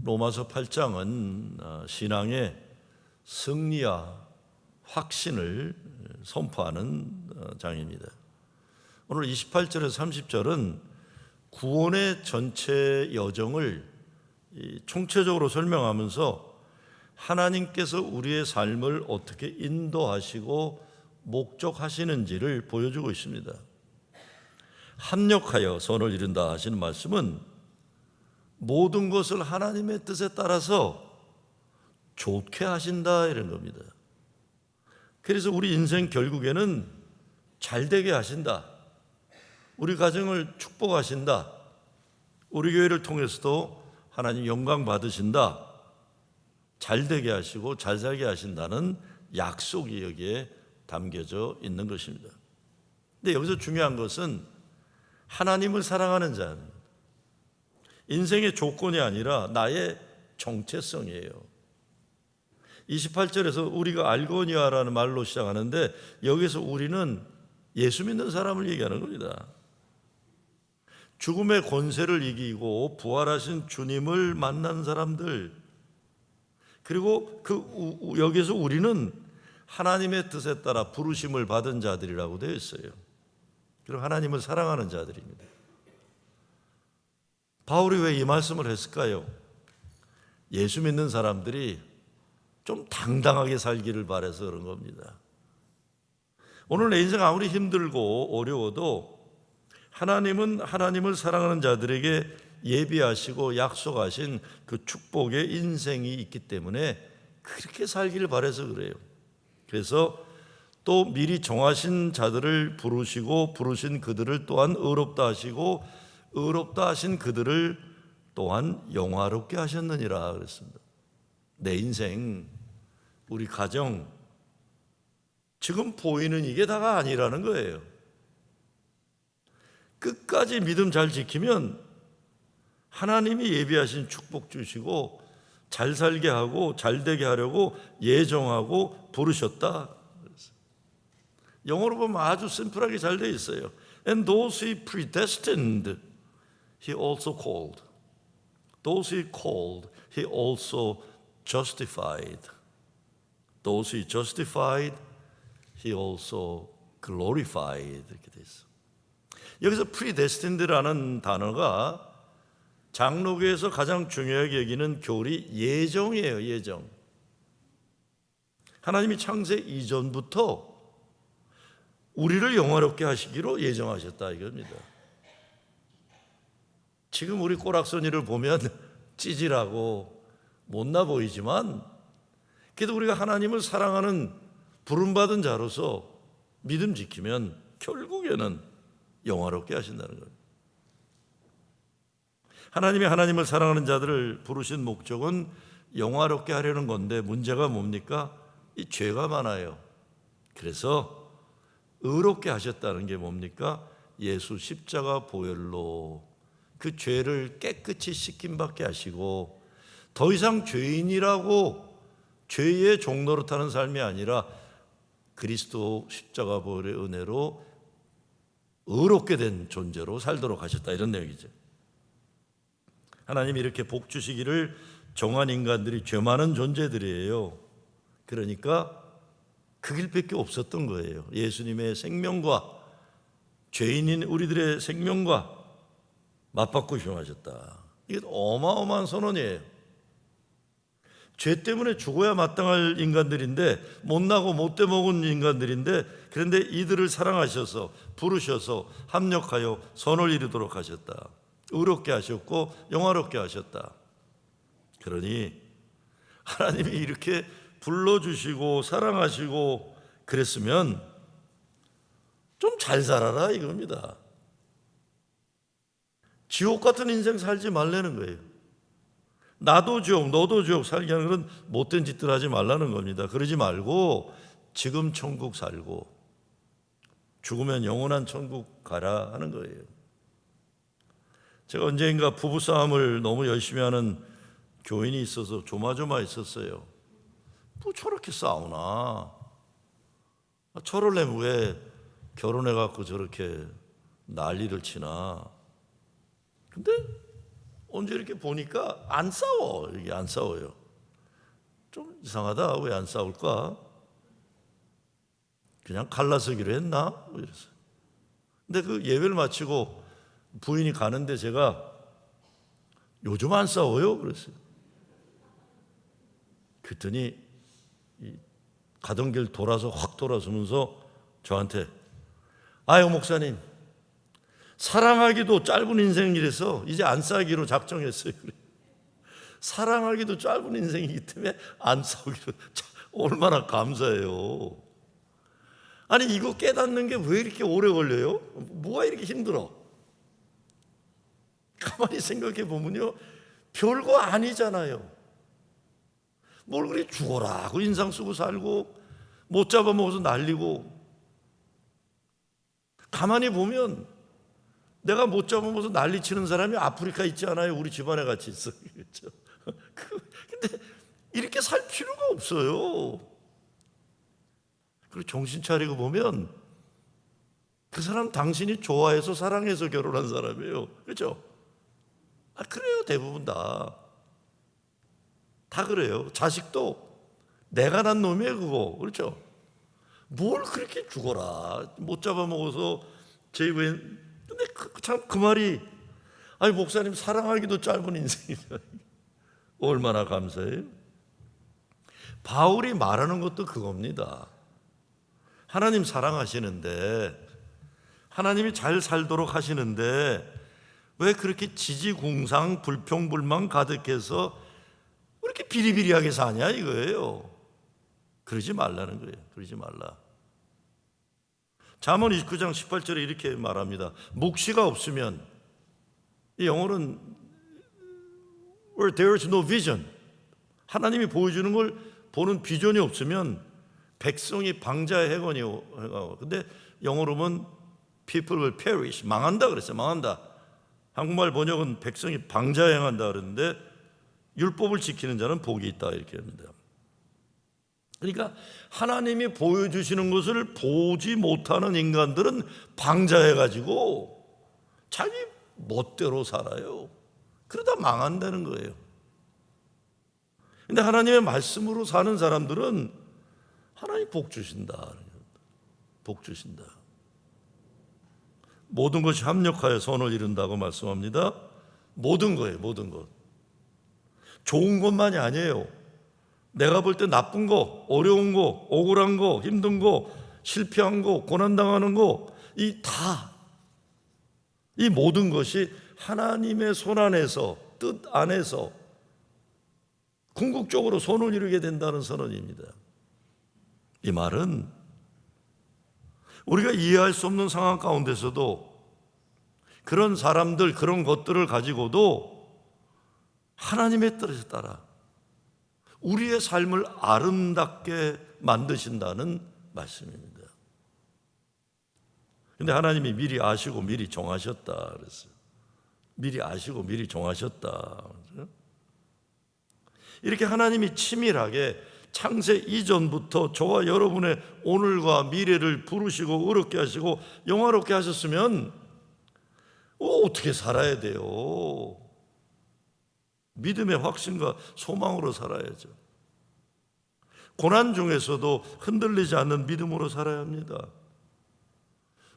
로마서 8장은 신앙의 승리와 확신을 선포하는 장입니다. 오늘 28절에서 30절은 구원의 전체 여정을 총체적으로 설명하면서 하나님께서 우리의 삶을 어떻게 인도하시고 목적하시는지를 보여주고 있습니다. 합력하여 선을 이룬다 하시는 말씀은 모든 것을 하나님의 뜻에 따라서 좋게 하신다 이런 겁니다. 그래서 우리 인생 결국에는 잘 되게 하신다. 우리 가정을 축복하신다. 우리 교회를 통해서도 하나님 영광 받으신다. 잘 되게 하시고 잘 살게 하신다는 약속이 여기에 담겨져 있는 것입니다. 근데 여기서 중요한 것은 하나님을 사랑하는 자는 인생의 조건이 아니라 나의 정체성이에요. 28절에서 우리가 알거니와라는 말로 시작하는데 여기서 우리는 예수 믿는 사람을 얘기하는 겁니다. 죽음의 권세를 이기고 부활하신 주님을 만난 사람들, 그리고 여기서 우리는 하나님의 뜻에 따라 부르심을 받은 자들이라고 되어 있어요. 그리고 하나님을 사랑하는 자들입니다. 바울이 왜 이 말씀을 했을까요? 예수 믿는 사람들이 좀 당당하게 살기를 바라서 그런 겁니다. 오늘 내 인생 아무리 힘들고 어려워도 하나님은 하나님을 사랑하는 자들에게 예비하시고 약속하신 그 축복의 인생이 있기 때문에 그렇게 살기를 바라서 그래요. 그래서 또 미리 정하신 자들을 부르시고 부르신 그들을 또한 의롭다 하시고 의롭다 하신 그들을 또한 영화롭게 하셨느니라 그랬습니다. 내 인생, 우리 가정, 지금 보이는 이게 다가 아니라는 거예요. 끝까지 믿음 잘 지키면 하나님이 예비하신 축복 주시고 잘 살게 하고 잘 되게 하려고 예정하고 부르셨다. 영어로 보면 아주 심플하게 잘 되어 있어요. And those he predestined, he also called. Those he called, he also justified. Those he justified, he also glorified. 이렇게 되어 있어요. 여기서 predestined라는 단어가 장로교에서 가장 중요하게 여기는 교리 예정이에요. 예정. 하나님이 창세 이전부터 우리를 영화롭게 하시기로 예정하셨다 이겁니다. 지금 우리 꼬락서니를 보면 찌질하고 못나 보이지만 그래도 우리가 하나님을 사랑하는 부름받은 자로서 믿음 지키면 결국에는 영화롭게 하신다는 거예요. 하나님이 하나님을 사랑하는 자들을 부르신 목적은 영화롭게 하려는 건데 문제가 뭡니까? 이 죄가 많아요. 그래서 의롭게 하셨다는 게 뭡니까? 예수 십자가 보혈로 그 죄를 깨끗이 씻김받게 하시고 더 이상 죄인이라고 죄의 종노릇하는 삶이 아니라 그리스도 십자가 보혈의 은혜로 의롭게 된 존재로 살도록 하셨다 이런 내용이죠. 하나님이 이렇게 복 주시기를 정한 인간들이 죄 많은 존재들이에요. 그러니까 그 길밖에 없었던 거예요. 예수님의 생명과 죄인인 우리들의 생명과 맞받고 희생하셨다. 이게 어마어마한 선언이에요. 죄 때문에 죽어야 마땅할 인간들인데 못나고 못돼 먹은 인간들인데 그런데 이들을 사랑하셔서 부르셔서 합력하여 선을 이루도록 하셨다. 의롭게 하셨고 영화롭게 하셨다. 그러니 하나님이 이렇게 불러주시고 사랑하시고 그랬으면 좀 잘 살아라 이겁니다. 지옥 같은 인생 살지 말라는 거예요. 나도 지옥 너도 지옥 살게 하는 건 못된 짓들 하지 말라는 겁니다. 그러지 말고 지금 천국 살고 죽으면 영원한 천국 가라 하는 거예요. 제가 언젠가 부부싸움을 너무 열심히 하는 교인이 있어서 조마조마했었어요. 뭐 저렇게 싸우나? 저럴 내면 왜 결혼해갖고 저렇게 난리를 치나? 근데 언제 이렇게 보니까 안 싸워. 이게 안 싸워요. 좀 이상하다. 왜 안 싸울까? 그냥 갈라서기로 했나? 이랬어요. 근데 그 예배를 마치고 부인이 가는데 제가 요즘 안 싸워요? 그랬어요. 그랬더니 가던 길 돌아서 확 돌아서면서 저한테 아유 목사님 사랑하기도 짧은 인생이라서 이제 안 싸기로 작정했어요. 사랑하기도 짧은 인생이기 때문에 안 싸우기로. 얼마나 감사해요. 아니 이거 깨닫는 게 왜 이렇게 오래 걸려요? 뭐가 이렇게 힘들어? 가만히 생각해 보면요 별거 아니잖아요. 뭘 그리 죽어라 하고 인상 쓰고 살고 못 잡아먹어서 날리고. 가만히 보면 내가 못 잡아먹어서 난리치는 사람이 아프리카 있지 않아요? 우리 집안에 같이 있어. 그렇죠? 근데 이렇게 살 필요가 없어요. 그리고 정신 차리고 보면 그 사람 당신이 좋아해서 사랑해서 결혼한 사람이에요. 그렇죠? 그래요. 대부분 다 그래요. 자식도 내가 난 놈이에요 그거. 그렇죠? 뭘 그렇게 죽어라 못 잡아먹어서 근데 참 그 말이 아니 목사님 사랑하기도 짧은 인생이죠. 얼마나 감사해요. 바울이 말하는 것도 그겁니다. 하나님 사랑하시는데 하나님이 잘 살도록 하시는데 왜 그렇게 지지공상 불평불만 가득해서 왜 이렇게 비리비리하게 사냐 이거예요. 그러지 말라는 거예요. 그러지 말라. 잠언 29장 18절에 이렇게 말합니다. 묵시가 없으면, 이 영어로는 where there is no vision, 하나님이 보여주는 걸 보는 비전이 없으면 백성이 방자의 해거니요. 근데 영어로 보면 people will perish, 망한다 그랬어요. 망한다. 한국말 번역은 백성이 방자에 행한다 그랬는데 율법을 지키는 자는 복이 있다 이렇게 합니다. 그러니까 하나님이 보여주시는 것을 보지 못하는 인간들은 방자해가지고 자기 멋대로 살아요. 그러다 망한다는 거예요. 근데 하나님의 말씀으로 사는 사람들은 하나님 복 주신다. 복 주신다. 모든 것이 합력하여 선을 이룬다고 말씀합니다. 모든 거예요. 모든 것. 좋은 것만이 아니에요. 내가 볼 때 나쁜 거, 어려운 거, 억울한 거, 힘든 거, 실패한 거, 고난당하는 거, 이 모든 것이 하나님의 손 안에서, 뜻 안에서 궁극적으로 선을 이루게 된다는 선언입니다. 이 말은 우리가 이해할 수 없는 상황 가운데서도 그런 사람들, 그런 것들을 가지고도 하나님의 뜻에 따라 우리의 삶을 아름답게 만드신다는 말씀입니다. 근데 하나님이 미리 아시고 미리 정하셨다 그랬어요. 미리 아시고 미리 정하셨다. 이렇게 하나님이 치밀하게 창세 이전부터 저와 여러분의 오늘과 미래를 부르시고 의롭게 하시고 영화롭게 하셨으면 어떻게 살아야 돼요? 믿음의 확신과 소망으로 살아야죠. 고난 중에서도 흔들리지 않는 믿음으로 살아야 합니다.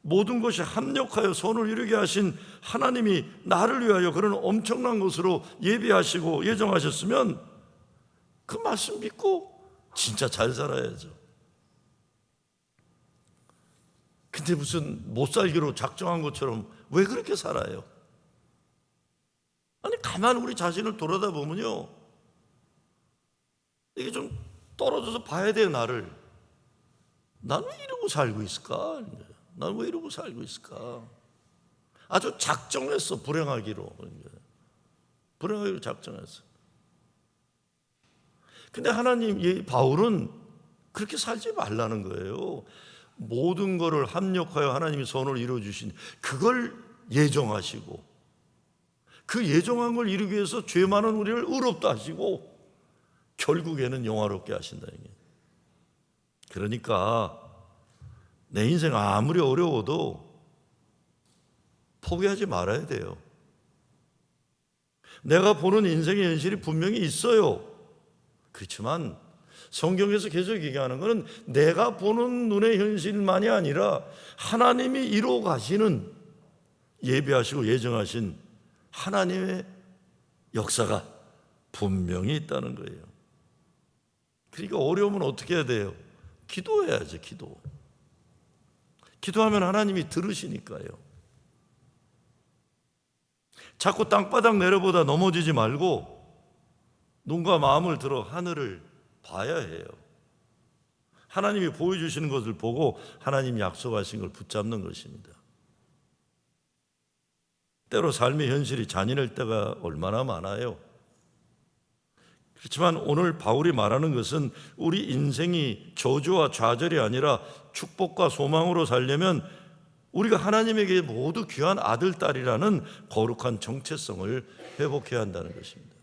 모든 것이 합력하여 선을 이루게 하신 하나님이 나를 위하여 그런 엄청난 것으로 예비하시고 예정하셨으면 그 말씀 믿고 진짜 잘 살아야죠. 근데 무슨 못 살기로 작정한 것처럼 왜 그렇게 살아요? 아니 가만 우리 자신을 돌아다보면요 이게 좀 떨어져서 봐야 돼요. 나를. 난 왜 이러고 살고 있을까? 난 왜 이러고 살고 있을까? 아주 작정했어. 불행하기로 작정했어. 근데 하나님, 바울은 그렇게 살지 말라는 거예요. 모든 것을 합력하여 하나님이 선을 이루어주신 그걸 예정하시고 그 예정한 걸 이루기 위해서 죄 많은 우리를 의롭다 하시고 결국에는 영화롭게 하신다. 그러니까 내 인생 아무리 어려워도 포기하지 말아야 돼요. 내가 보는 인생의 현실이 분명히 있어요. 그렇지만 성경에서 계속 얘기하는 것은 내가 보는 눈의 현실만이 아니라 하나님이 이루어 가시는, 예비하시고 예정하신 하나님의 역사가 분명히 있다는 거예요. 그러니까 어려우면 어떻게 해야 돼요? 기도해야죠. 기도하면 하나님이 들으시니까요. 자꾸 땅바닥 내려보다 넘어지지 말고 눈과 마음을 들어 하늘을 봐야 해요. 하나님이 보여주시는 것을 보고 하나님이 약속하신 걸 붙잡는 것입니다. 때로 삶의 현실이 잔인할 때가 얼마나 많아요. 그렇지만 오늘 바울이 말하는 것은 우리 인생이 저주와 좌절이 아니라 축복과 소망으로 살려면 우리가 하나님에게 모두 귀한 아들, 딸이라는 거룩한 정체성을 회복해야 한다는 것입니다.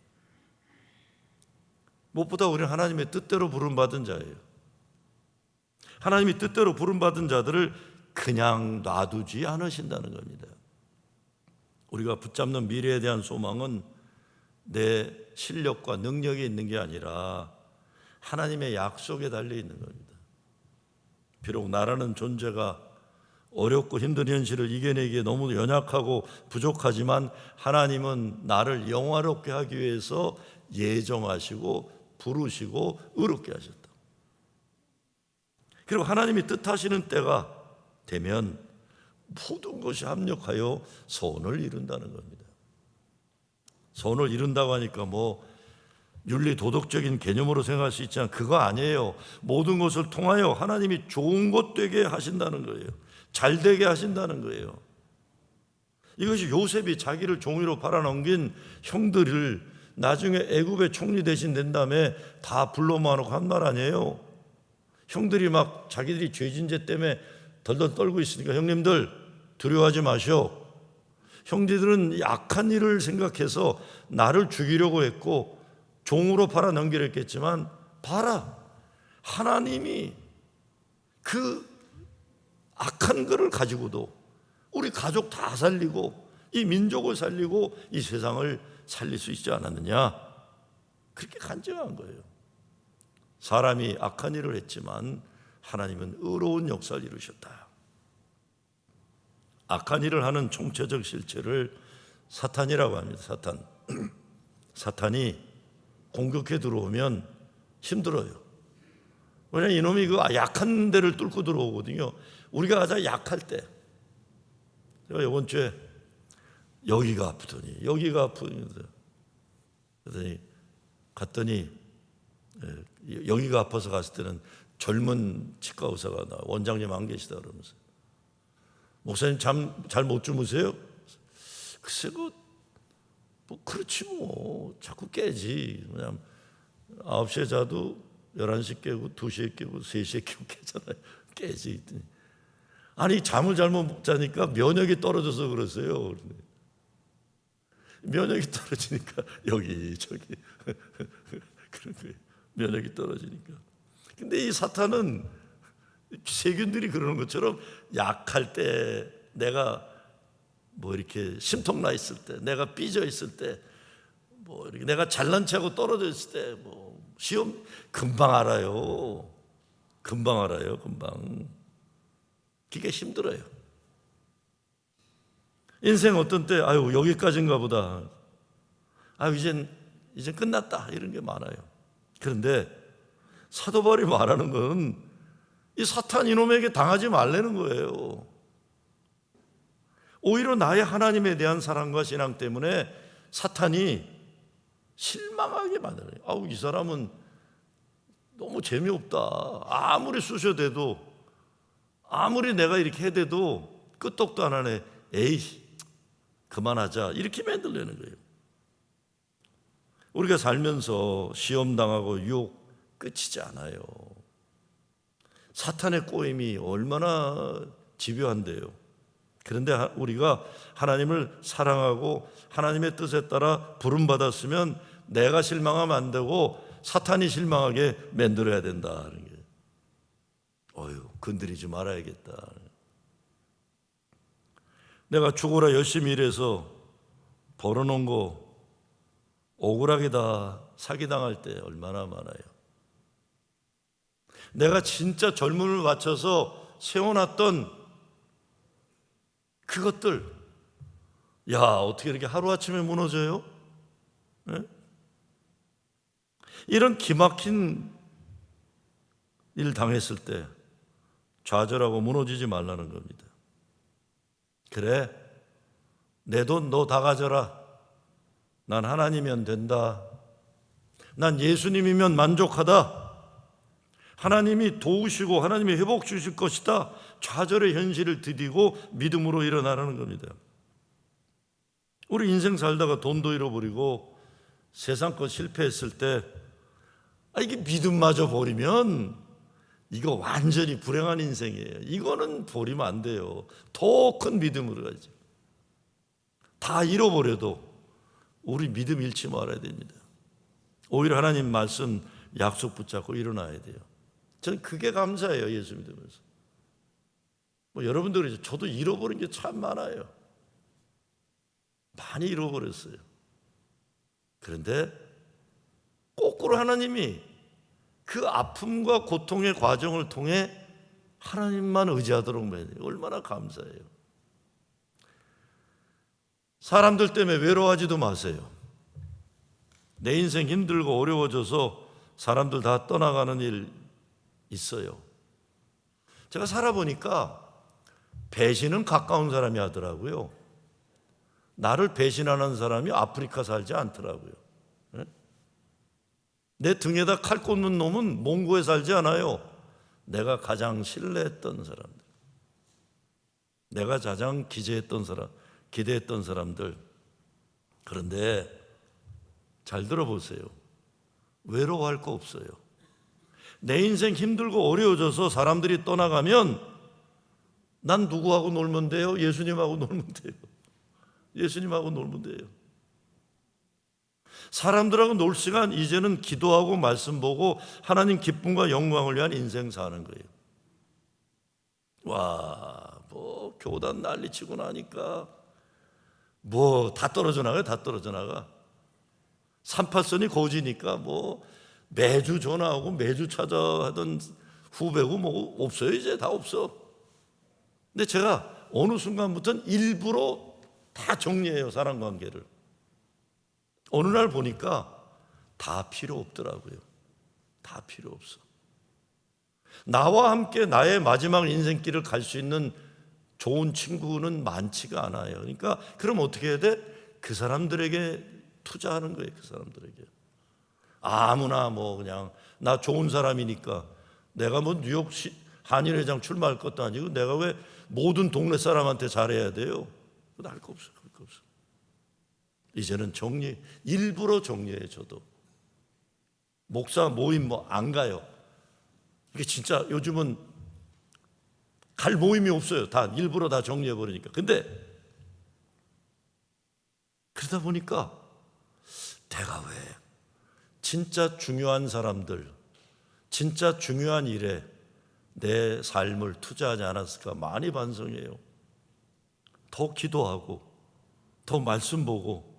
무엇보다 우리는 하나님의 뜻대로 부름받은 자예요. 하나님이 뜻대로 부름받은 자들을 그냥 놔두지 않으신다는 겁니다. 우리가 붙잡는 미래에 대한 소망은 내 실력과 능력이 있는 게 아니라 하나님의 약속에 달려 있는 겁니다. 비록 나라는 존재가 어렵고 힘든 현실을 이겨내기에 너무 연약하고 부족하지만 하나님은 나를 영화롭게 하기 위해서 예정하시고 부르시고 의롭게 하셨다. 그리고 하나님이 뜻하시는 때가 되면 모든 것이 합력하여 소원을 이룬다는 겁니다. 소원을 이룬다고 하니까 윤리 도덕적인 개념으로 생각할 수 있지만 그거 아니에요. 모든 것을 통하여 하나님이 좋은 것 되게 하신다는 거예요. 잘 되게 하신다는 거예요. 이것이 요셉이 자기를 종이로 팔아넘긴 형들을 나중에 애굽의 총리 대신 낸 다음에 다 불러 모아놓고 한 말 아니에요. 형들이 막 자기들이 죄진 죄 때문에 덜덜 떨고 있으니까 형님들 두려워하지 마시오. 형제들은 약한 일을 생각해서 나를 죽이려고 했고 종으로 팔아 넘기려 했겠지만 봐라, 하나님이 그 악한 것을 가지고도 우리 가족 다 살리고 이 민족을 살리고 이 세상을 살릴 수 있지 않았느냐. 그렇게 간증한 거예요. 사람이 악한 일을 했지만 하나님은 의로운 역사를 이루셨다. 악한 일을 하는 총체적 실체를 사탄이라고 합니다. 사탄이 공격해 들어오면 힘들어요. 왜냐하면 이놈이 그 약한 데를 뚫고 들어오거든요. 우리가 가장 약할 때, 제가 이번 주에 여기가 아프더니 그랬더니 갔더니 여기가 아파서 갔을 때는 젊은 치과 의사가 원장님 안 계시다 그러면서, 목사님 잠 잘 못 주무세요? 글쎄 그렇지 자꾸 깨지. 왜냐면 9시에 자도 11시 깨고 2시에 깨고 3시에 깨고 깨잖아요. 깨지. 아니 잠을 잘못 못 자니까 면역이 떨어져서 그러세요. 면역이 떨어지니까 여기저기 그런 거예요. 면역이 떨어지니까. 근데 이 사탄은 세균들이 그러는 것처럼 약할 때, 내가 이렇게 심통나 있을 때, 내가 삐져 있을 때, 이렇게 내가 잘난 체하고 떨어져 있을 때, 시험 금방 알아요. 금방. 그게 힘들어요. 인생 어떤 때, 여기까지인가 보다. 이젠 끝났다. 이런 게 많아요. 그런데 사도 바울이 말하는 건 이 사탄 이놈에게 당하지 말라는 거예요. 오히려 나의 하나님에 대한 사랑과 신앙 때문에 사탄이 실망하게 만들어요. 이 사람은 너무 재미없다. 아무리 쑤셔대도, 아무리 내가 이렇게 해대도 끄떡도 안 하네. 에이, 그만하자. 이렇게 만들려는 거예요. 우리가 살면서 시험당하고 유혹 끝이지 않아요. 사탄의 꼬임이 얼마나 집요한데요. 그런데 우리가 하나님을 사랑하고 하나님의 뜻에 따라 부름받았으면 내가 실망하면 안 되고 사탄이 실망하게 만들어야 된다는 게, 건드리지 말아야겠다. 내가 죽어라 열심히 일해서 벌어놓은 거 억울하게 다 사기당할 때 얼마나 많아요. 내가 진짜 젊음을 바쳐서 세워놨던 그것들, 야, 어떻게 이렇게 하루아침에 무너져요? 네? 이런 기막힌 일 당했을 때 좌절하고 무너지지 말라는 겁니다. 그래, 내 돈 너 다 가져라. 난 하나님이면 된다. 난 예수님이면 만족하다. 하나님이 도우시고 하나님이 회복 주실 것이다. 좌절의 현실을 디디고 믿음으로 일어나라는 겁니다. 우리 인생 살다가 돈도 잃어버리고 세상 것 실패했을 때 이게 믿음마저 버리면 이거 완전히 불행한 인생이에요. 이거는 버리면 안 돼요. 더 큰 믿음으로 가야죠. 다 잃어버려도 우리 믿음 잃지 말아야 됩니다. 오히려 하나님 말씀 약속 붙잡고 일어나야 돼요. 저는 그게 감사해요. 예수 믿으면서. 여러분들이 저도 잃어버린 게 참 많아요. 많이 잃어버렸어요. 그런데 거꾸로 하나님이 그 아픔과 고통의 과정을 통해 하나님만 의지하도록 만들어요. 얼마나 감사해요. 사람들 때문에 외로워하지도 마세요. 내 인생 힘들고 어려워져서 사람들 다 떠나가는 일 있어요. 제가 살아보니까 배신은 가까운 사람이 하더라고요. 나를 배신하는 사람이 아프리카 살지 않더라고요. 내 등에다 칼 꽂는 놈은 몽고에 살지 않아요. 내가 가장 신뢰했던 사람들, 내가 가장 기대했던 사람들. 그런데 잘 들어보세요. 외로워할 거 없어요. 내 인생 힘들고 어려워져서 사람들이 떠나가면 난 누구하고 놀면 돼요? 예수님하고 놀면 돼요. 예수님하고 놀면 돼요. 사람들하고 놀 시간 이제는 기도하고 말씀 보고 하나님 기쁨과 영광을 위한 인생 사는 거예요. 와, 교단 난리치고 나니까 다 떨어져 나가요. 다 떨어져 나가. 38선이 고지니까 매주 전화하고 매주 찾아하던 후배고 없어요. 이제 다 없어. 근데 제가 어느 순간부터는 일부러 다 정리해요. 사람관계를. 어느 날 보니까 다 필요 없더라고요. 다 필요 없어. 나와 함께 나의 마지막 인생길을 갈 수 있는 좋은 친구는 많지가 않아요. 그러니까 그럼 어떻게 해야 돼? 그 사람들에게 투자하는 거예요. 그 사람들에게. 아무나 그냥 나 좋은 사람이니까 내가 뉴욕 한인회장 출마할 것도 아니고 내가 왜 모든 동네 사람한테 잘해야 돼요? 그거 할 거 없어. 그럴 거 없어. 이제는 일부러 정리해요. 저도 목사 모임 안 가요. 이게 진짜 요즘은 갈 모임이 없어요. 다 일부러 다 정리해 버리니까. 근데 그러다 보니까 내가 왜 진짜 중요한 사람들, 진짜 중요한 일에 내 삶을 투자하지 않았을까 많이 반성해요. 더 기도하고 더 말씀 보고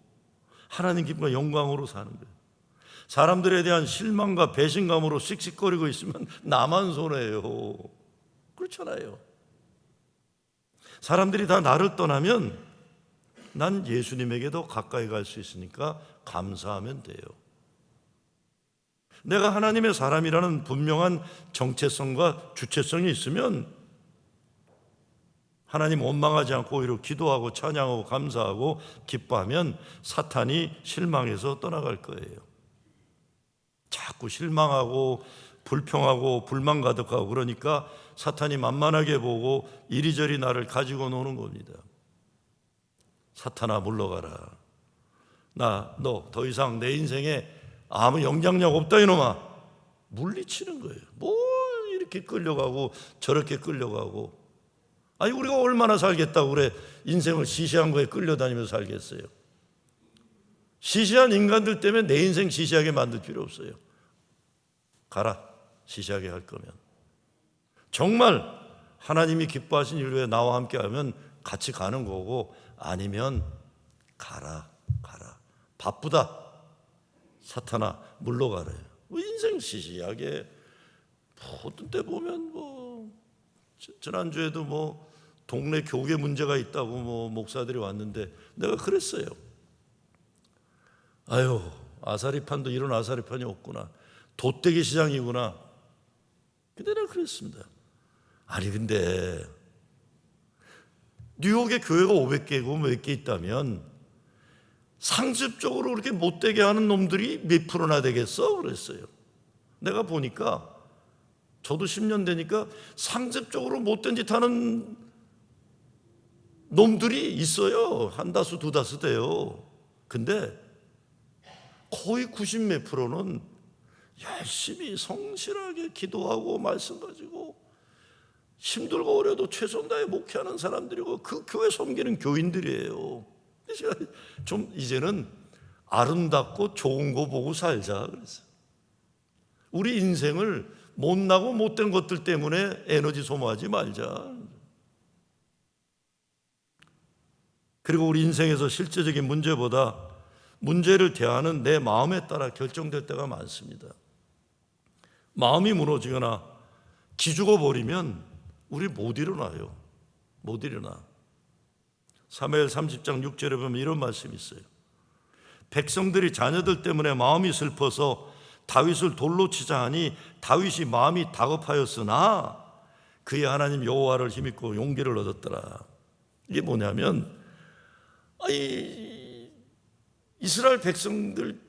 하나님 기쁨과 영광으로 사는 거예요. 사람들에 대한 실망과 배신감으로 씩씩거리고 있으면 나만 손해예요. 그렇잖아요. 사람들이 다 나를 떠나면 난 예수님에게 더 가까이 갈 수 있으니까 감사하면 돼요. 내가 하나님의 사람이라는 분명한 정체성과 주체성이 있으면 하나님 원망하지 않고 오히려 기도하고 찬양하고 감사하고 기뻐하면 사탄이 실망해서 떠나갈 거예요. 자꾸 실망하고 불평하고 불만 가득하고 그러니까 사탄이 만만하게 보고 이리저리 나를 가지고 노는 겁니다. 사탄아 물러가라. 너 더 이상 내 인생에 아무 영향력 없다 이놈아. 물리치는 거예요. 이렇게 끌려가고 저렇게 끌려가고. 우리가 얼마나 살겠다고 그래 인생을 시시한 거에 끌려다니면서 살겠어요. 시시한 인간들 때문에 내 인생 시시하게 만들 필요 없어요. 가라. 시시하게 할 거면 정말 하나님이 기뻐하신 일 위에 나와 함께 하면 같이 가는 거고 아니면 가라. 바쁘다. 사탄아 물러가래. 뭐 인생 시시하게 어떤 때 보면 지난주에도 동네 교계 문제가 있다고 목사들이 왔는데 내가 그랬어요. 아유, 아사리판도 이런 아사리판이 없구나. 돛대기 시장이구나. 근데 내가 그랬습니다. 아니 근데 뉴욕에 교회가 500개고 몇 개 있다면 상습적으로 그렇게 못되게 하는 놈들이 몇 프로나 되겠어? 그랬어요. 내가 보니까 저도 10년 되니까 상습적으로 못된 짓 하는 놈들이 있어요. 한 다수 두 다수 돼요. 근데 거의 90 몇 프로는 열심히 성실하게 기도하고 말씀 가지고 힘들고 어려도 최선 다해 목회하는 사람들이고 그 교회 섬기는 교인들이에요. 제가 좀 이제는 아름답고 좋은 거 보고 살자 그랬어요. 우리 인생을 못나고 못된 것들 때문에 에너지 소모하지 말자. 그리고 우리 인생에서 실제적인 문제보다 문제를 대하는 내 마음에 따라 결정될 때가 많습니다. 마음이 무너지거나 기죽어 버리면 우리 못 일어나요. 못 일어나. 사무엘 30장 6절에 보면 이런 말씀이 있어요. 백성들이 자녀들 때문에 마음이 슬퍼서 다윗을 돌로 치자 하니 다윗이 마음이 다급하였으나 그의 하나님 여호와를 힘입고 용기를 얻었더라. 이게 뭐냐면 이스라엘 백성들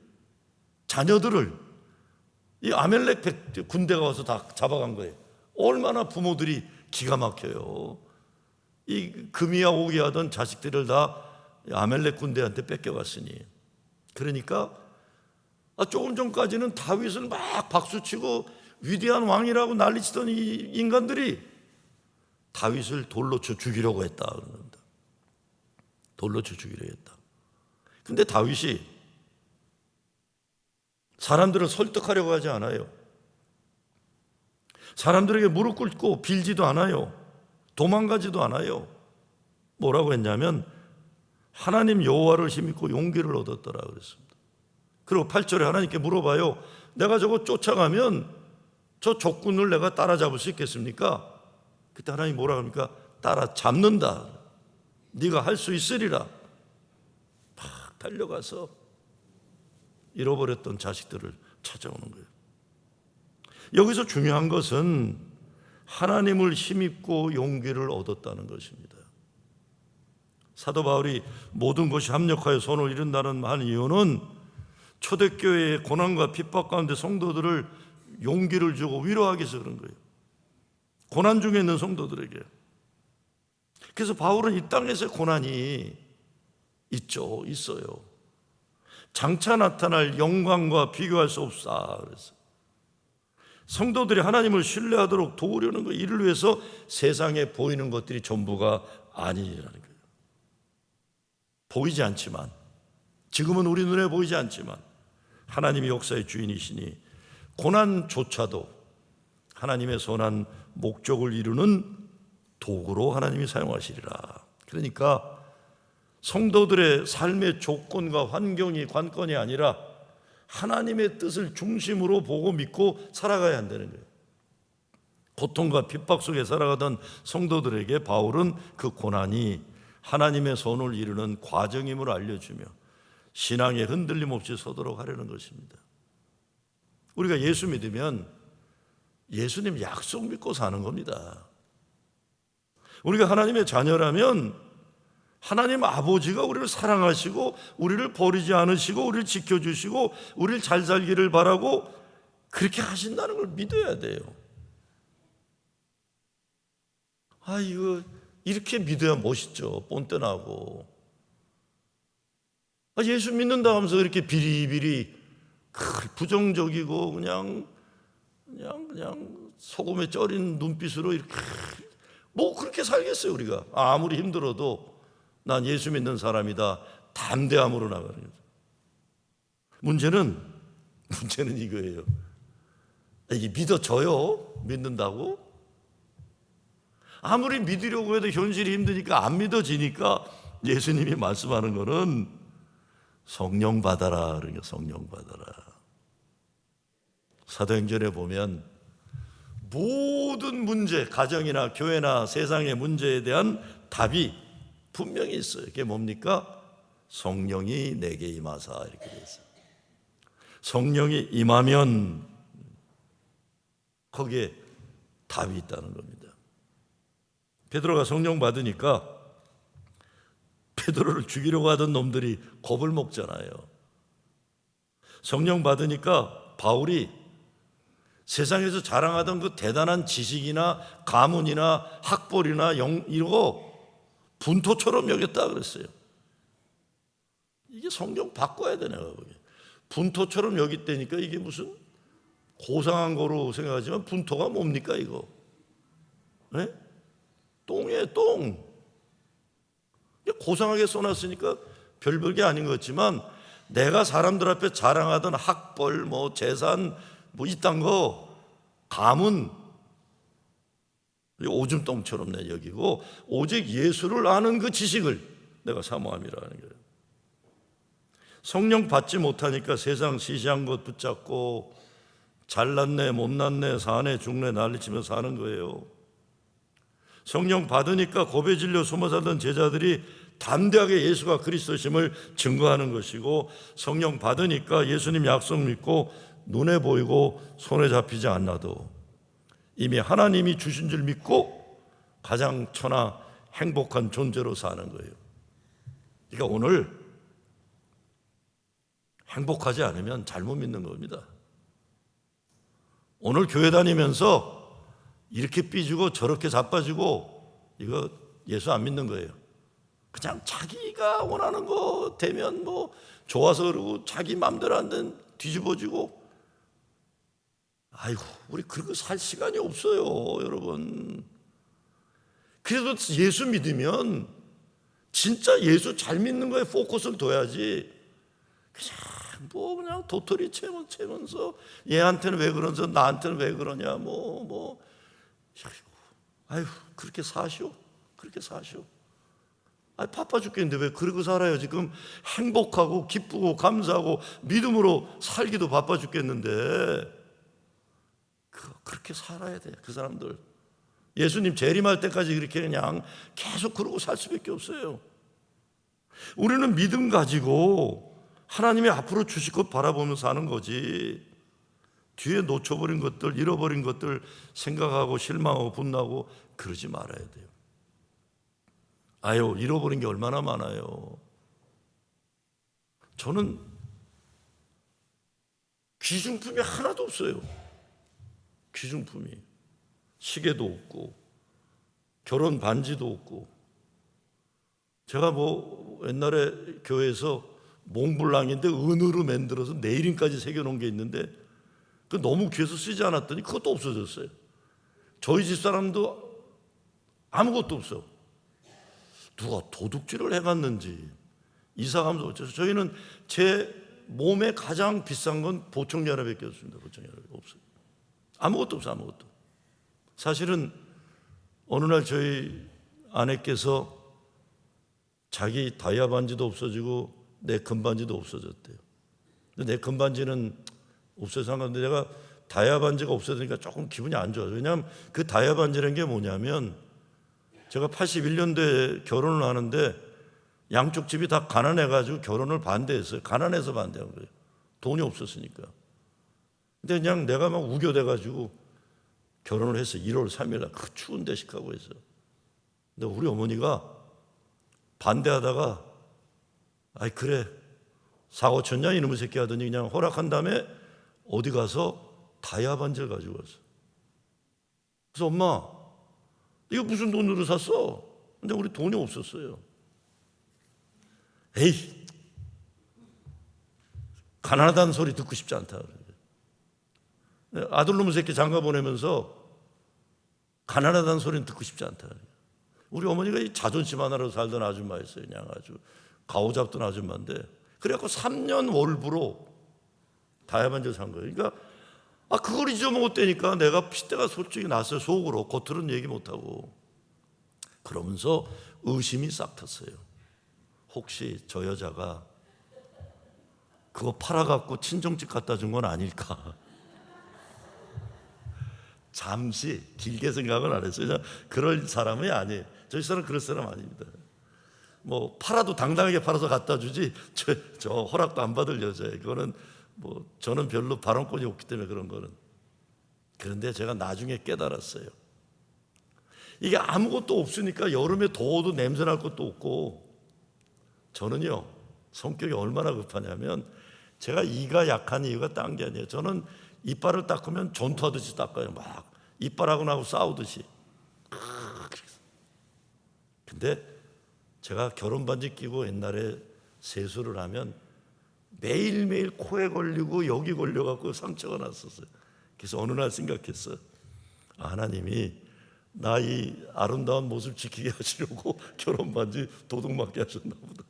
자녀들을 이 아멜렉 군대가 와서 다 잡아간 거예요. 얼마나 부모들이 기가 막혀요. 이 금이야 오기야 하던 자식들을 다 아멜렉 군대한테 뺏겨갔으니. 그러니까 조금 전까지는 다윗을 막 박수치고 위대한 왕이라고 난리치던 이 인간들이 다윗을 돌로 쳐 죽이려고 했다. 돌로 쳐 죽이려고 했다. 근데 다윗이 사람들을 설득하려고 하지 않아요. 사람들에게 무릎 꿇고 빌지도 않아요. 도망가지도 않아요. 뭐라고 했냐면 하나님 여호와를 힘입고 용기를 얻었더라 그랬습니다. 그리고 8절에 하나님께 물어봐요. 내가 저거 쫓아가면 저 적군을 내가 따라잡을 수 있겠습니까? 그때 하나님 뭐라 합니까? 따라잡는다. 네가 할 수 있으리라. 막 달려가서 잃어버렸던 자식들을 찾아오는 거예요. 여기서 중요한 것은 하나님을 힘입고 용기를 얻었다는 것입니다. 사도 바울이 모든 것이 합력하여 선을 이룬다는 한 이유는 초대교회의 고난과 핍박 가운데 성도들을 용기를 주고 위로하기 위해서 그런 거예요. 고난 중에 있는 성도들에게. 그래서 바울은 이 땅에서 고난이 있어요. 장차 나타날 영광과 비교할 수 없다 그래서 성도들이 하나님을 신뢰하도록 도우려는 것, 이를 위해서 세상에 보이는 것들이 전부가 아니라는 거예요. 보이지 않지만, 지금은 우리 눈에 보이지 않지만 하나님이 역사의 주인이시니 고난조차도 하나님의 선한 목적을 이루는 도구로 하나님이 사용하시리라. 그러니까 성도들의 삶의 조건과 환경이 관건이 아니라 하나님의 뜻을 중심으로 보고 믿고 살아가야 한다는 거예요. 고통과 핍박 속에 살아가던 성도들에게 바울은 그 고난이 하나님의 선을 이루는 과정임을 알려주며 신앙에 흔들림 없이 서도록 하려는 것입니다. 우리가 예수 믿으면 예수님 약속 믿고 사는 겁니다. 우리가 하나님의 자녀라면 하나님 아버지가 우리를 사랑하시고 우리를 버리지 않으시고 우리를 지켜주시고 우리를 잘 살기를 바라고 그렇게 하신다는 걸 믿어야 돼요. 이거 이렇게 믿어야 멋있죠. 뻔뻔하고. 예수 믿는다 하면서 이렇게 비리비리 부정적이고 그냥 소금에 쪄린 눈빛으로 이렇게 그렇게 살겠어요 우리가. 아무리 힘들어도 난 예수 믿는 사람이다. 담대함으로 나가는 거죠. 문제는 이거예요. 이게 믿어져요? 믿는다고? 아무리 믿으려고 해도 현실이 힘드니까 안 믿어지니까 예수님이 말씀하는 거는 성령 받아라. 그러니까 성령 받아라. 사도행전에 보면 모든 문제, 가정이나 교회나 세상의 문제에 대한 답이 분명히 있어요. 그게 뭡니까? 성령이 내게 임하사, 이렇게 되어 있어요. 성령이 임하면 거기에 답이 있다는 겁니다. 베드로가 성령 받으니까 베드로를 죽이려고 하던 놈들이 겁을 먹잖아요. 성령 받으니까 바울이 세상에서 자랑하던 그 대단한 지식이나 가문이나 학벌이나 이거 분토처럼 여겼다 그랬어요. 이게 성령 바꿔야 되네. 분토처럼 여겼다니까 이게 무슨 고상한 거로 생각하지만 분토가 뭡니까 이거? 네? 똥이에요, 똥. 고상하게 써놨으니까 별게 아닌 것 같지만 내가 사람들 앞에 자랑하던 학벌, 재산, 이딴 거 가문 오줌똥처럼 내 여기고 오직 예수를 아는 그 지식을 내가 사모함이라는 거예요. 성령 받지 못하니까 세상 시시한 것 붙잡고 잘났네 못났네 사네 죽네 난리치며 사는 거예요. 성령 받으니까 겁에 질려 숨어 살던 제자들이 담대하게 예수가 그리스도심을 증거하는 것이고, 성령 받으니까 예수님 약속 믿고 눈에 보이고 손에 잡히지 않아도 이미 하나님이 주신 줄 믿고 가장 천하 행복한 존재로 사는 거예요. 그러니까 오늘 행복하지 않으면 잘못 믿는 겁니다. 오늘 교회 다니면서 이렇게 삐지고 저렇게 자빠지고 이거 예수 안 믿는 거예요. 그냥 자기가 원하는 거 되면 좋아서 그러고 자기 마음대로 안 되면 뒤집어지고, 아이고 우리 그렇게 살 시간이 없어요 여러분. 그래도 예수 믿으면 진짜 예수 잘 믿는 거에 포커스를 둬야지 그냥 도토리 채면서 얘한테는 왜 그러면서 나한테는 왜 그러냐 아이고 그렇게 사시오. 바빠 죽겠는데 왜 그러고 살아요. 지금 행복하고 기쁘고 감사하고 믿음으로 살기도 바빠 죽겠는데 그렇게 살아야 돼. 그 사람들 예수님 재림할 때까지 그렇게 그냥 계속 그러고 살 수밖에 없어요. 우리는 믿음 가지고 하나님이 앞으로 주실 것 바라보면서 사는 거지, 뒤에 놓쳐버린 것들, 잃어버린 것들 생각하고 실망하고 분노하고 그러지 말아야 돼요. 아유, 잃어버린 게 얼마나 많아요. 저는 귀중품이 하나도 없어요. 귀중품이 시계도 없고 결혼 반지도 없고. 제가 옛날에 교회에서 몽블랑인데 은으로 만들어서 내 이름까지 새겨놓은 게 있는데 그 너무 귀해서 쓰지 않았더니 그것도 없어졌어요. 저희 집 사람도 아무것도 없어. 누가 도둑질을 해갔는지 이사 가면서 어째서. 저희는 제 몸에 가장 비싼 건 보청기 하나밖에 없습니다. 보청기 하나 없어요. 아무것도 없어. 아무것도. 사실은 어느 날 저희 아내께서 자기 다이아 반지도 없어지고 내 금반지도 없어졌대요. 근데 내 금반지는 없어서 상관없는데 내가 다이아 반지가 없어지니까 조금 기분이 안 좋아요. 왜냐하면 그 다이아 반지라는 게 뭐냐면, 제가 81년도에 결혼을 하는데 양쪽 집이 다 가난해가지고 결혼을 반대했어요. 가난해서 반대한 거예요. 돈이 없었으니까. 근데 그냥 내가 막 우겨대가지고 결혼을 했어요. 1월 3일 날 그 추운데 시카고에서. 근데 우리 어머니가 반대하다가 아이 그래 사고 쳤냐 이놈의 새끼 하더니 그냥 허락한 다음에 어디 가서 다이아 반지를 가지고 왔어. 그래서 엄마 이거 무슨 돈으로 샀어? 근데 우리 돈이 없었어요. 에이 가난하다는 소리 듣고 싶지 않다. 아들놈의 새끼 장가 보내면서 가난하다는 소리는 듣고 싶지 않다. 우리 어머니가 이 자존심 하나로 살던 아줌마였어요. 그냥 아주 가오 잡던 아줌마인데, 그래갖고 3년 월부로 다이아 반지를 산 거예요. 그러니까 그걸 잊어먹었다니까 내가 핏대가 솔직히 났어요. 속으로. 겉으로는 얘기 못하고. 그러면서 의심이 싹 텄어요. 혹시 저 여자가 그거 팔아갖고 친정집 갖다 준 건 아닐까. 잠시 길게 생각은 안 했어요. 그냥 그럴 사람이 아니에요. 저희 사람 그럴 사람 아닙니다. 뭐 팔아도 당당하게 팔아서 갖다 주지 저 허락도 안 받을 여자예요. 그거는 뭐 저는 별로 발언권이 없기 때문에 그런 거는. 그런데 제가 나중에 깨달았어요. 이게 아무것도 없으니까 여름에 더워도 냄새 날 것도 없고, 저는요 성격이 얼마나 급하냐면 제가 이가 약한 이유가 딴 게 아니에요. 저는 이빨을 닦으면 전투하듯이 닦아요. 막 이빨하고 나하고 싸우듯이. 근데 제가 결혼 반지 끼고 옛날에 세수를 하면 매일매일 코에 걸리고 여기 걸려갖고 상처가 났었어요. 그래서 어느 날 생각했어요. 하나님이 나 이 아름다운 모습 지키게 하시려고 결혼 반지 도둑 맞게 하셨나 보다.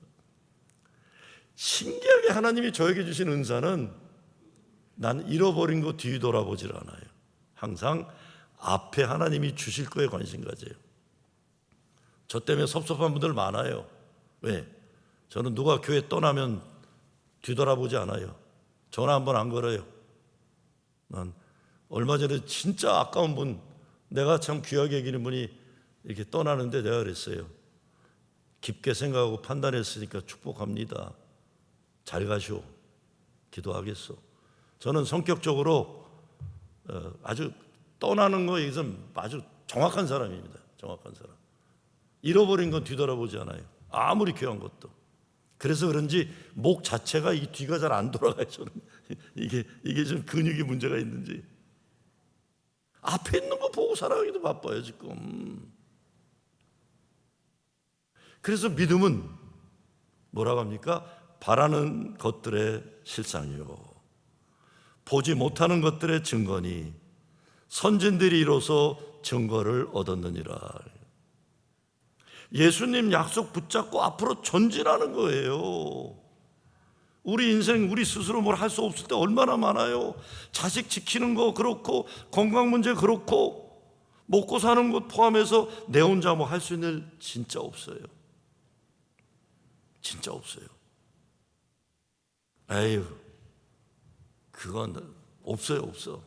신기하게 하나님이 저에게 주신 은사는 난 잃어버린 거 뒤돌아보질 않아요. 항상 앞에 하나님이 주실 거에 관심 가져요. 저 때문에 섭섭한 분들 많아요. 왜? 저는 누가 교회 떠나면 뒤돌아보지 않아요. 전화 한 번 안 걸어요. 난 얼마 전에 진짜 아까운 분, 내가 참 귀하게 여기는 분이 이렇게 떠나는데 내가 그랬어요. 깊게 생각하고 판단했으니까 축복합니다. 잘 가시오. 기도하겠소. 저는 성격적으로 아주 떠나는 거에 있어서 아주 정확한 사람입니다. 정확한 사람. 잃어버린 건 뒤돌아보지 않아요. 아무리 귀한 것도. 그래서 그런지 목 자체가 이 뒤가 잘 안 돌아가요. 저는 이게 좀 근육이 문제가 있는지. 앞에 있는 거 보고 살아가기도 바빠요 지금. 그래서 믿음은 뭐라고 합니까? 바라는 것들의 실상이요, 보지 못하는 것들의 증거니 선진들이 이로써 증거를 얻었느니라. 예수님 약속 붙잡고 앞으로 전진하는 거예요. 우리 인생 우리 스스로 뭘 할 수 없을 때 얼마나 많아요. 자식 지키는 거 그렇고, 건강 문제 그렇고, 먹고 사는 것 포함해서 내 혼자 뭐 할 수 있는 일 진짜 없어요. 진짜 없어요. 에휴, 그건 없어요. 없어.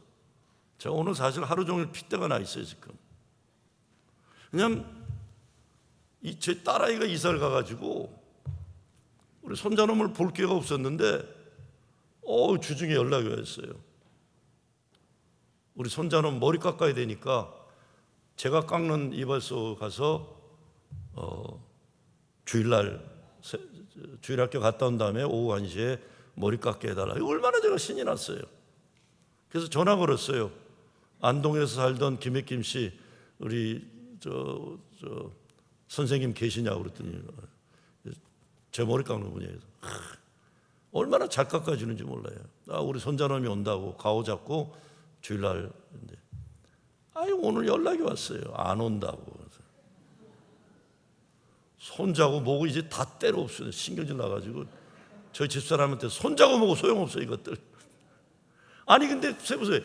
제가 오늘 사실 하루 종일 핏대가 나 있어요 지금. 그냥 제 딸아이가 이사를 가가지고 우리 손자놈을 볼 기회가 없었는데 주중에 연락이 왔어요. 우리 손자놈 머리 깎아야 되니까 제가 깎는 이발소 가서 주일학교 갔다 온 다음에 오후 1시에 머리 깎게 해달라. 얼마나 제가 신이 났어요. 그래서 전화 걸었어요. 안동에서 살던 김혜김 씨, 우리 선생님 계시냐고 그랬더니 제 머리 깎는 분이에요. 얼마나 잘 깎아주는지 몰라요. 우리 손자놈이 온다고 가오 잡고 주일날. 오늘 연락이 왔어요. 안 온다고. 손자고 뭐고 이제 다 때려 없어요. 신경질 나가지고 저희 집사람한테 손자고 뭐고 소용없어 이것들. 아니 근데 보세요.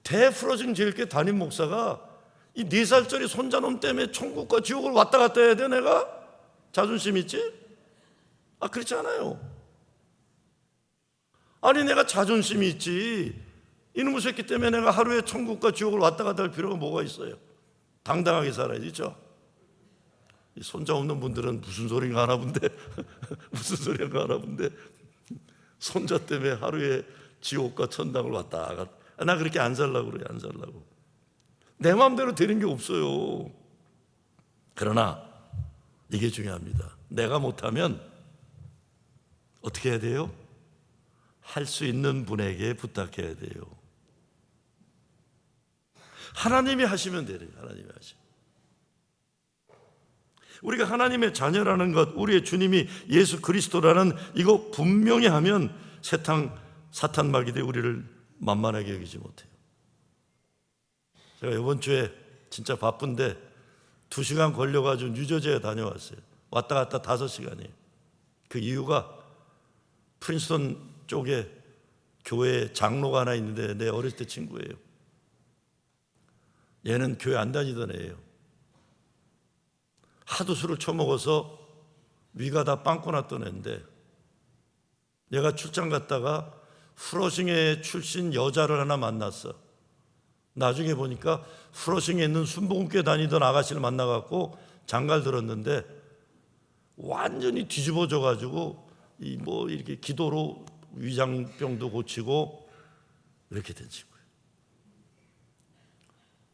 대프로징 제일교회 담임 목사가 이 4살짜리 손자놈 때문에 천국과 지옥을 왔다 갔다 해야 돼 내가? 자존심 있지? 그렇지 않아요. 아니 내가 자존심이 있지. 이놈의 새끼 때문에 내가 하루에 천국과 지옥을 왔다 갔다 할 필요가 뭐가 있어요? 당당하게 살아야죠. 이 손자 없는 분들은 무슨 소리인가 하나 본데 무슨 소리인가 하나 본데 손자 때문에 하루에 지옥과 천당을 왔다 갔다. 나 그렇게 안 살라고 그래요. 안 살라고. 내 마음대로 되는 게 없어요. 그러나 이게 중요합니다. 내가 못하면 어떻게 해야 돼요? 할 수 있는 분에게 부탁해야 돼요. 하나님이 하시면 돼요. 하나님이 하시면. 우리가 하나님의 자녀라는 것, 우리의 주님이 예수 그리스도라는 이거 분명히 하면 사탄 마귀들이 우리를 만만하게 여기지 못해요. 제가 이번 주에 진짜 바쁜데 2시간 걸려가지고 뉴저지에 다녀왔어요. 왔다 갔다 5시간이에요. 그 이유가 프린스턴 쪽에 교회 장로가 하나 있는데 내 어렸을 때 친구예요. 얘는 교회 안 다니던 애예요. 하도 술을 처먹어서 위가 다 빵꾸 났던 애인데 얘가 출장 갔다가 프로싱회 출신 여자를 하나 만났어. 나중에 보니까 프로싱에 있는 순복음교회 다니던 아가씨를 만나갖고 장가를 들었는데 완전히 뒤집어져 가지고 이렇게 기도로 위장병도 고치고 이렇게 된 친구예요.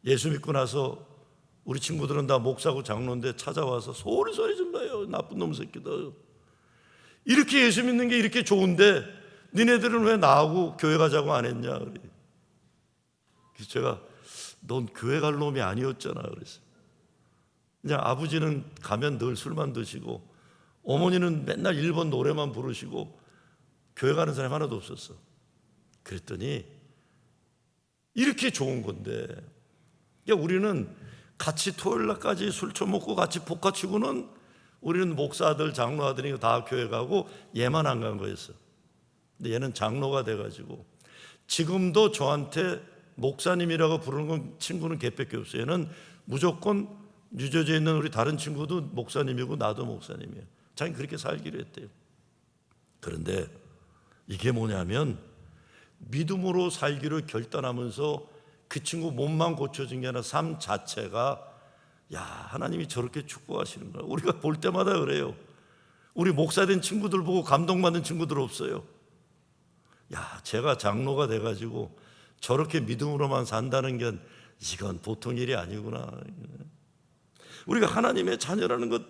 예수 믿고 나서 우리 친구들은 다 목사고 장로인데 찾아와서 소리 좀 봐요. 나쁜 놈 새끼들. 이렇게 예수 믿는 게 이렇게 좋은데 니네들은 왜 나하고 교회 가자고 안 했냐. 그래서 제가 넌 교회 갈 놈이 아니었잖아. 그랬어요. 그냥 아버지는 가면 늘 술만 드시고 어머니는 맨날 일본 노래만 부르시고 교회 가는 사람이 하나도 없었어. 그랬더니 이렇게 좋은 건데, 그러니까 우리는 같이 토요일날까지 술 처먹고 같이 볶아치고는 우리는 목사들 장로아들이 다 교회 가고 얘만 안 간 거였어. 근데 얘는 장로가 돼가지고 지금도 저한테 목사님이라고 부르는 건 친구는 걔밖에 없어요. 얘는 무조건 뉴저지에 있는 우리 다른 친구도 목사님이고 나도 목사님이에요. 자기는 그렇게 살기로 했대요. 그런데 이게 뭐냐면 믿음으로 살기로 결단하면서 그 친구 몸만 고쳐진 게 아니라 삶 자체가, 야, 하나님이 저렇게 축복하시는 거야. 우리가 볼 때마다 그래요. 우리 목사된 친구들 보고 감동받는 친구들 없어요. 야, 제가 장로가 돼가지고 저렇게 믿음으로만 산다는 게 이건 보통 일이 아니구나. 우리가 하나님의 자녀라는 것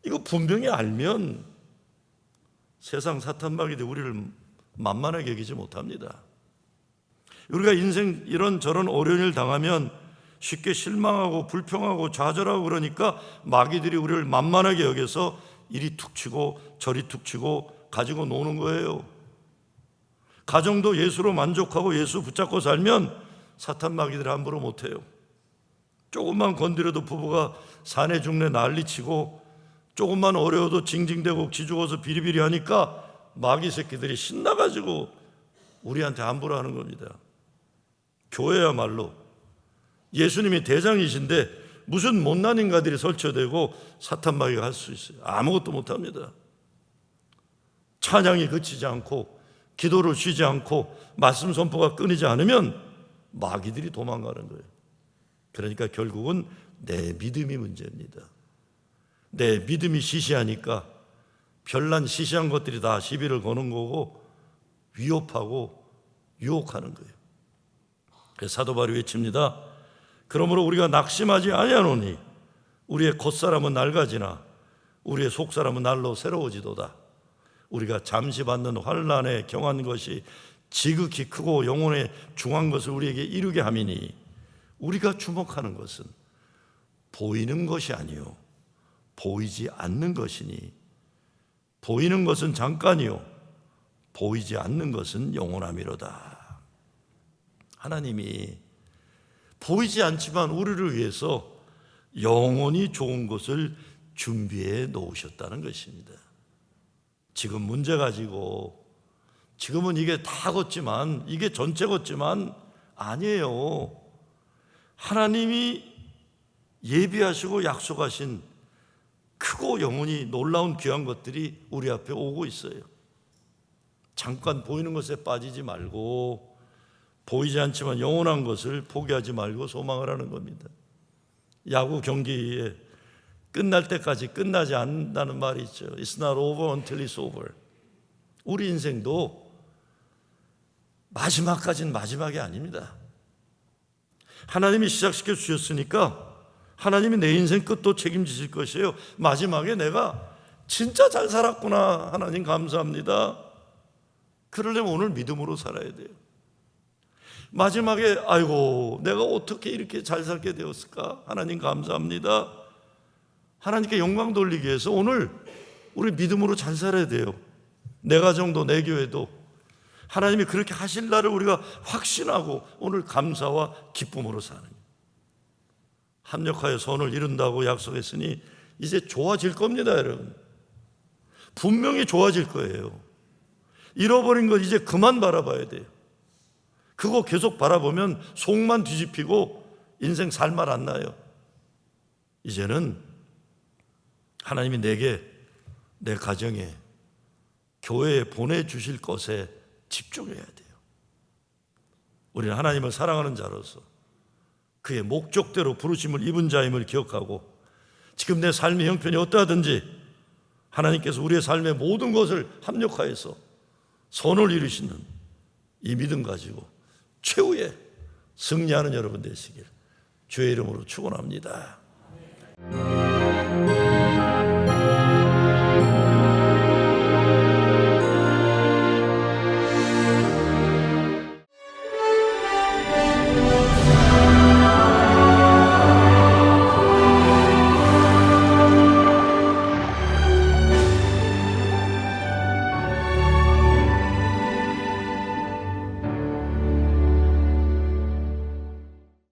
이거 분명히 알면 세상 사탄마귀들이 우리를 만만하게 여기지 못합니다. 우리가 인생 이런저런 어려운 일 당하면 쉽게 실망하고 불평하고 좌절하고 그러니까 마귀들이 우리를 만만하게 여겨서 이리 툭 치고 저리 툭 치고 가지고 노는 거예요. 가정도 예수로 만족하고 예수 붙잡고 살면 사탄 마귀들이 함부로 못해요. 조금만 건드려도 부부가 사내 중내 난리치고 조금만 어려워도 징징대고 기죽어서 비리비리 하니까 마귀 새끼들이 신나가지고 우리한테 함부로 하는 겁니다. 교회야말로 예수님이 대장이신데 무슨 못난 인간들이 설쳐대고 사탄 마귀가 할 수 있어요? 아무것도 못합니다. 찬양이 그치지 않고 기도를 쉬지 않고 말씀 선포가 끊이지 않으면 마귀들이 도망가는 거예요. 그러니까 결국은 내 믿음이 문제입니다. 내 믿음이 시시하니까 별난 시시한 것들이 다 시비를 거는 거고 위협하고 유혹하는 거예요. 그래서 사도 바울이 외칩니다. 그러므로 우리가 낙심하지 아니하노니 우리의 겉사람은 낡아지나 우리의 속사람은 날로 새로워지도다. 우리가 잠시 받는 환난에 경한 것이 지극히 크고 영혼에 중한 것을 우리에게 이루게 함이니 우리가 주목하는 것은 보이는 것이 아니요 보이지 않는 것이니 보이는 것은 잠깐이요 보이지 않는 것은 영원함이로다. 하나님이 보이지 않지만 우리를 위해서 영원히 좋은 것을 준비해 놓으셨다는 것입니다. 지금 문제 가지고 지금은 이게 다 걷지만 이게 전체 걷지만 아니에요. 하나님이 예비하시고 약속하신 크고 영원히 놀라운 귀한 것들이 우리 앞에 오고 있어요. 잠깐 보이는 것에 빠지지 말고 보이지 않지만 영원한 것을 포기하지 말고 소망을 하는 겁니다. 야구 경기에 끝날 때까지 끝나지 않는다는 말이 있죠. It's not over until it's over. 우리 인생도 마지막까지는 마지막이 아닙니다. 하나님이 시작시켜 주셨으니까 하나님이 내 인생 끝도 책임지실 것이에요. 마지막에 내가 진짜 잘 살았구나. 하나님 감사합니다. 그러려면 오늘 믿음으로 살아야 돼요. 마지막에 아이고 내가 어떻게 이렇게 잘 살게 되었을까? 하나님 감사합니다. 하나님께 영광 돌리기 위해서 오늘 우리 믿음으로 잘 살아야 돼요. 내 가정도 내 교회도 하나님이 그렇게 하실 날을 우리가 확신하고 오늘 감사와 기쁨으로 사는 거예요. 합력하여 선을 이룬다고 약속했으니 이제 좋아질 겁니다, 여러분. 분명히 좋아질 거예요. 잃어버린 것 이제 그만 바라봐야 돼요. 그거 계속 바라보면 속만 뒤집히고 인생 살맛 안 나요. 이제는 하나님이 내게 내 가정에 교회에 보내주실 것에 집중해야 돼요. 우리는 하나님을 사랑하는 자로서 그의 목적대로 부르심을 입은 자임을 기억하고 지금 내 삶의 형편이 어떠하든지 하나님께서 우리의 삶의 모든 것을 합력하여서 선을 이루시는 이 믿음 가지고 최후의 승리하는 여러분 되시길 주의 이름으로 축원합니다.